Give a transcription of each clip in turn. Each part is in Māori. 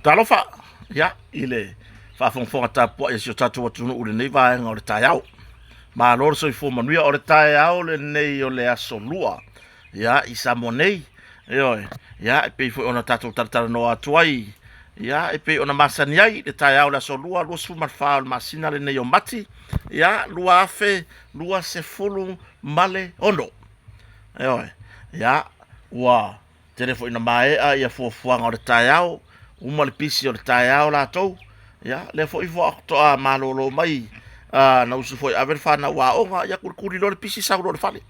Talofa, ya, ile whaafonga tapua e sio tatu watunu ule nei vaenga o le tai au. Ma lor so i fo manuia o le tai au le nei o le aso lua. Ya, i samo nei. Ya, e pei fo ona tatu tartara no atuai. Ya, e pei ona masani ai le tai au le aso lua, lua su marfa o masina le nei o mati. Ya, lua afe, lua se fulu male ono. Ya, ua, telefo ina maea ia fuafuanga o le tai au. Uma le pisi o le tai au la tou. Ya, le fo i fo aktoa malolo mai. Na usu foi aver fana wa onga ya kurkuri lo le pisi sa lo le fale.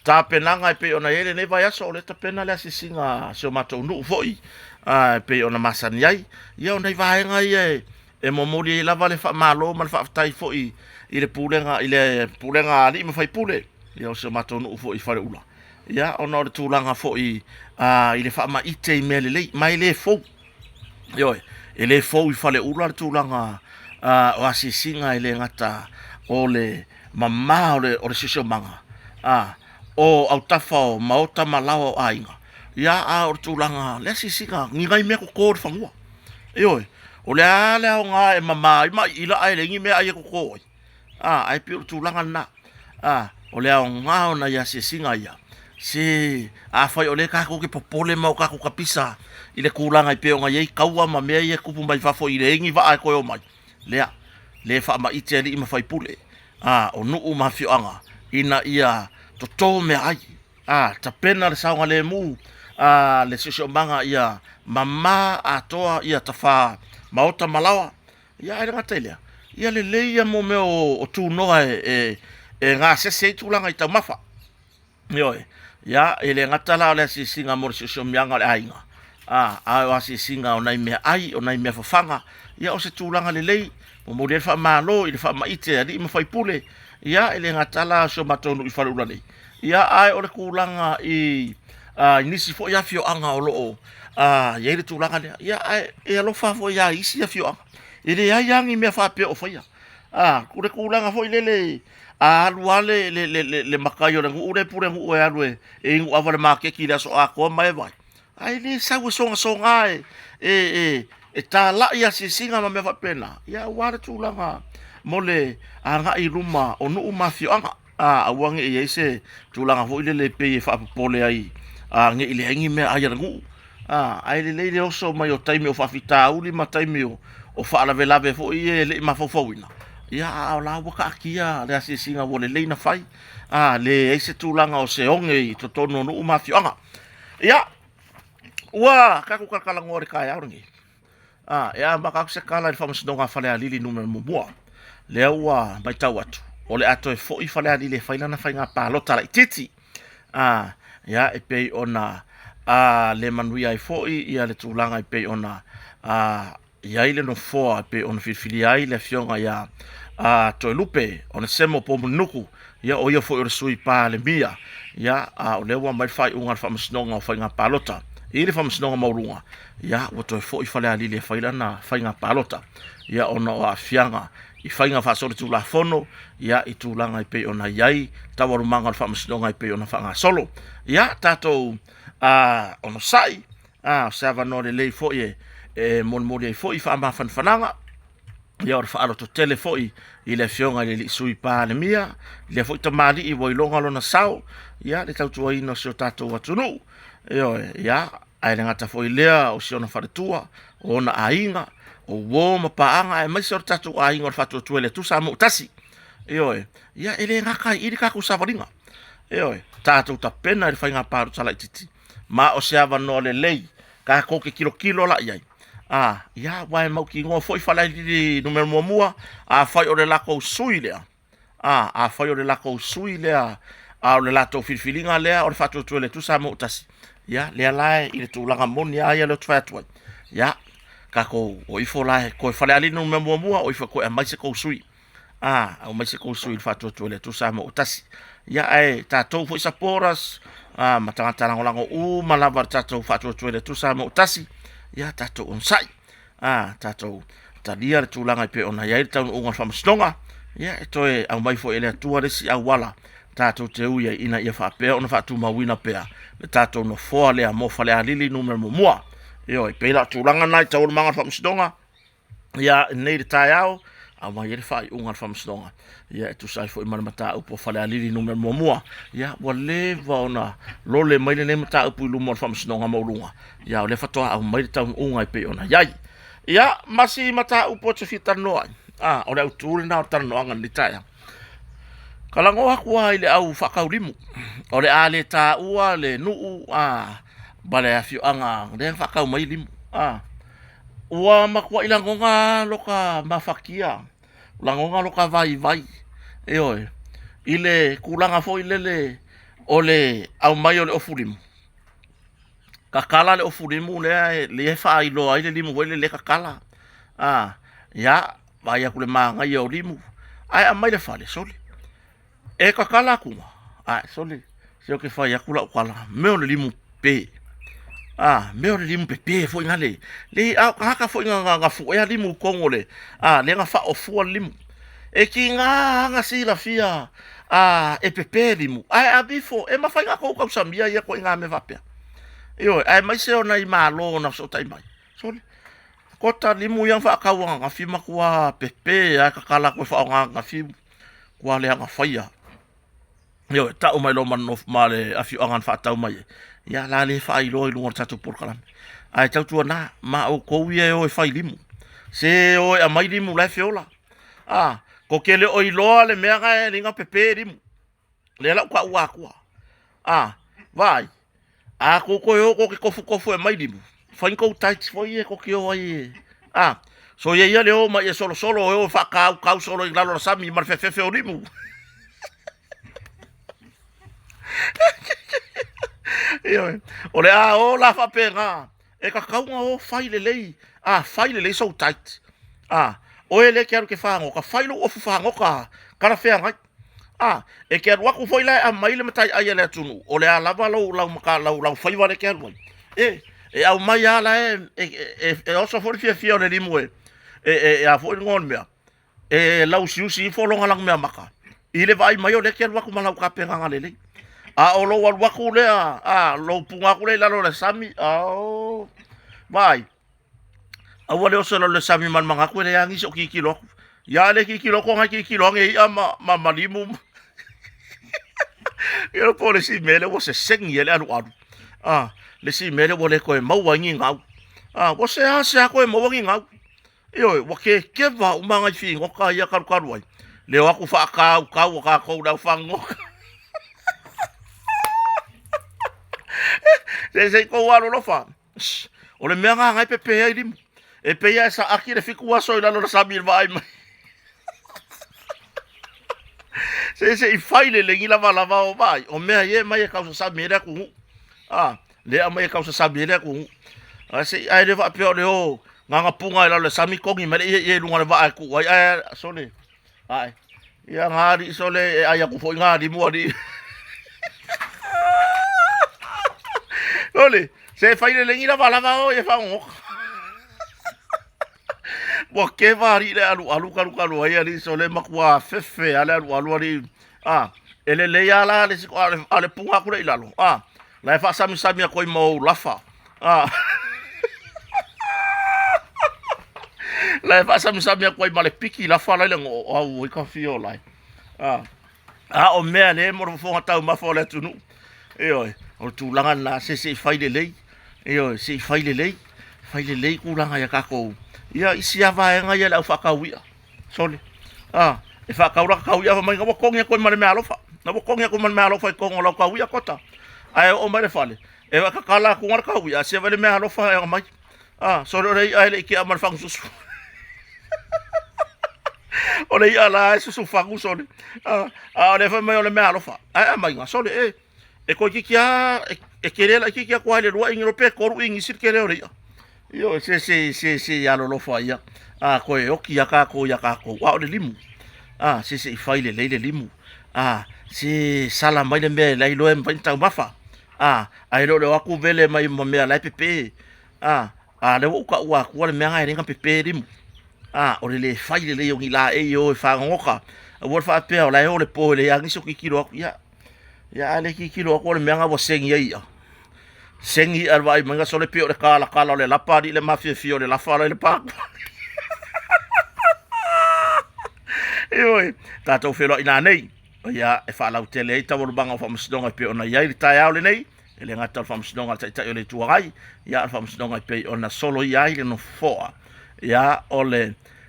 Ta penanga e pe ona ele ne vai aso le ta pena le asisinga se o matou nu foi. Pe ona masani ai. Ia ona vai nga ie e momoli e lava le fa malo mal fa tai foi i le pulenga ali me fai pule. Ia se o matou nu foi fale ula. Ia ona le tulanga foi i le fa ma ite me le mai le fo. Yo ele fo i fale ula le tulanga o asisinga ele ngata o le mama o le sisio manga o au tafa o maota malawa o ainga ia o tulanga le asisinga ngai me ko ko fangua o le ale o nga e mama ima ila ai le ngi me ai ko ko ai pi tulanga na o le o nga o na ia asisinga ia si fai o le ka ko ke popole mau ka ko kapisa ile kulanga i pe o nga ye kaua ma me ye kupu mai fafo i le ngi va ai ko o mai le fa ma ite ali ma fai pule o nu ma fioanga ina ia to me ai ta pena le saunga le mu le sisio manga ia mama atoa ia tafa maota malawa ia era ngatelia ia le ia mo me o tu no e nga se tu langa i ta mafa ia ele ngatala le sisinga mo sisio mianga le ainga a sisinga o nai me ai o nai me fafanga ia o se tu langa le mo mo fa malo i fa ma ite ali ma fai pule ia ele ngatala so matonu i fa ula nei ia ai o le kulanga i nisi fo ia fio anga o lo ia le tulanga le ia ai e lo fa fo ia isi ia fio anga ile ia yangi me fa pe o fa ia ku le kulanga fo ile luale le makayo le ure pure ngu e alwe e ngu avale ma ke ki la so a ko mai vai ai le sa songa e ta la ia sisinga ma me fa pena ia wara tulanga mole anga i ruma o nu mafio anga awange e ese tulanga fo ile le pe fa pole ai nge ile hangi me ai ngu ai le oso mai o taimi o fa fita uli ma taimi o fa la velave fo ie le ma fo wina ia la waka kia le sisinga wole le na fai le ese tulanga o se onge i to tono nu mafio anga ia wa ka ku kala ngore kai aungi ia maka se kala i famas donga fale alili numero mua le ua mai tau atu o le ato e fo i fale alili e failana fai ngā pālota la i titi ia e pei ona le manuia i fo ia le tūlanga i pei ona ia ile no foa e pei ona filfili ai le fionga ia toi lupe ona semo po munuku ia o ia fo i resui pā le mia ia o le ua mai fai unga famas donga o fai ngā pālota ile famas donga maurunga ia o toi fo i fale alili e failana fai ngā pālota ia ona o afianga i fainga fa solo tu la fono ia i tu langa i pe ona yai tawaru manga fa msdonga i pe ona fa nga solo ia tato ono sai sava no le fo ye mon modi fo i fa ma fan fananga ia or fa alo to telefo i le fionga le sui pa le mia le fo tamali i voi longa lona sao ia le tautu ai no so tato watunu ia ai nga ta fo i lea o si ona fa tua ona ainga o wo ma paanga e mai sor tatu ai ngor fatu tuele tu sa mo tasi ia ele ngaka i ka ku savaringa tatu ta pena i fainga paru sala titi ma o se ava no le lei ka ko ke kilo la ia ia wai mau ki ngo foi fala di numero mua fai o le lako suile fai o le lako suile o le lato filfilinga le o fatu tuele tu sa mo tasi ia le lai i le tulanga moni ia le tfatu ia kako o ifo la ko fale ali no memo mua o ifo ko e mai se ko sui o mai se ko sui fa to le tu sa mo tasi ya ai ta to fo sa poras matanga tanga lango u malava ta to fa to le tu sa mo tasi ya ta to on sai ta to ta dia tu langa pe ona ya ta un fa mstonga ya to e au mai fo ele tu si a wala ta to te u ya ina ia fa pe ona fa tu mawina pe ta to no fo le mo fale ali no memo mua Io e pela tulanga nai tau manga whamsidonga. Ia nei le tai au. A mai ele whai unga whamsidonga. Ia e tu sai fo i mana mata upo whale aliri nume mua. Ia wa le vaona lole mai le ne mata upo i lumo whamsidonga maurunga. Ia o le whatoa au mai le tau unga i pe ona. Iai. Ia masi mata upo te fita noa. O le au tūre na o tana noanga ni tai au. Kalango hakua i le au whakaulimu. O le a le tā ua le nuu bale a fio anga le whakau mai limu. Ua makua i langonga loka mawhakia. Langonga loka vai vai. E oe. I le kulanga fo i lele o le au mai o le ofulimu. Kakala le ofulimu le e wha i loa i le limu wele le kakala. Ia, vai aku le maanga i o limu. Ai a mai le whale soli. E kakala kunga. Soli. Se o ke whai aku la ukala. Meo le limu pe. Meo le limu pe fo inga le. Le haka fo inga nga fu ea limu kongo le. Le nga wha o fua limu. E ki ngā hanga sila fia. E pepe limu. Ai a bifo. E mawhai ngā kou samia ia ko inga me vapea. Io, ai mai se ona i malo na so tai mai. Soli. Kota limu yang wha akaua nga fima kua pepe. Ai kakala koe wha nga fimu. Kua le hanga whaia. Io, tau mai lo manof male a fiu angan wha tau mai. Ia la le wha i lo i lunga tatu porkalami. Ai tau tua na, ma o kou ia o e whai limu. Se o e a mai limu lai feola. Ko ke le o i loa le mea ngai ringa pepe limu. Le lau ka ua kua. Vai. Ko koe o ko ke kofu e mai limu. Whain kou taiti fwoi e ko ke o ai e. So ia le o mai e solo o wha kau solo i lalo na sami mar fefe o limu. O le o la fa penga e ka kaunga o faile lei faile lei so tight o ele quero que fango ka failo o fango ka kara fea ngai e quero wa ku foi la a mai le matai ai le tunu o le lava lo maka lo fai va le quero e au mai ala e o so for fia le limu e a foi ngon mea e lau si fo longa lang mea maka ile vai mai o le quero wa ku malau ka penga ngale lei o lo wal waku lea lo punga ku le lalo le sami vai a wale o solo le sami man manga ku le angi so kikilo ya le kikilo ko ngai kikilo ngai ma malimu yo po le si mele wo se sengi ele anu le si mele wo le ko mau wangi ngau wo se ko mau wangi ngau yo wo ke va o manga fi ngoka ya karu wai le wa ku fa ka ko da fango se ko walo lo fa o le mea ngai pepe ai limu e pe ia sa aki le fiku aso i lalo na sabi vai mai se i faile le ngila lava o vai o mea ye mai e kausa sabi ele ku le a mai e kausa sabi ele ku se ai le va pe o le o nganga punga i lalo le sami kongi mai ye lunga le vai ku ai sole ai ia ngari sole ai ku fo ngari mo di Ole, se faile le ngila lava o e fa ngo Wa ke vari le alu kalu ai ali so le makua fefe ale alu ali ele le ala le siko ale punga ku le ilalo la fa sami ko i mo lafa la fa sami ko i male piki lafa la le ngo au i ka fio lai o me le mo fo ta ma fo le tunu o tu langa na se faile le se faile le ku langa ya ka ko ia isi ava nga ia au fakawia sole e fakawra kawia mai nga bokongia ko mare me alofa na bokongia ko mare me alofa ko ngola kawia kota ai o mare fale e ka kala ko ngar kawia se vale me alofa nga mai sole rei ai le ki amar fang susu o le ala susu fangu sole le fa me o le me alofa ai mai nga sole e ko kikia e kerela kikia ko ale rua ingiro pe ko ru ingi sir kerela Yo se ya lo fa ya ko e oki ya ka ko wa le limu se faile le limu se sala mai le me lai lo em panta mafa ai lo wa ku vele mai mo me lai pepe le wa ku le me ngai ringa pepe limu o le faile le yo ngila e yo fa ngoka wo fa pe o lai o le po le ya ngiso ki kilo ya ale ki kilo ko le me nga bo seng ya sengi alwai manga sole pio le kala le lapa di le mafia fio le lafa le pa Ioi, tātou whelo ina nei, ia e whaalau te le eita warubanga o whamasdonga pe ona iai le tai au le nei, e le ngata o whamasdonga tai o le tuagai, ia o whamasdonga pe ona solo iai le no foa, ia o le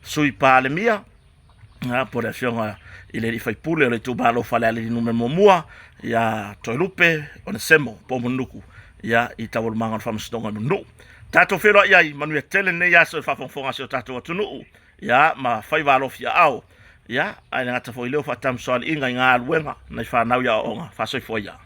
sui pā le mia, ia po le fionga i le whaipule o le tūbalo whale ale nume momua, ia toi lupe o le semo, po munuku, ia i ta warubanga o whamasdonga nunu. Tātou whelo iai, manuia tele nei aso e whawhongwhonga se o tātou atunu, ia ma whaiwalofi a au, ya ai ngata foi leo fa tam sol inga nga luenga na fa na ya onga fa soi foi ya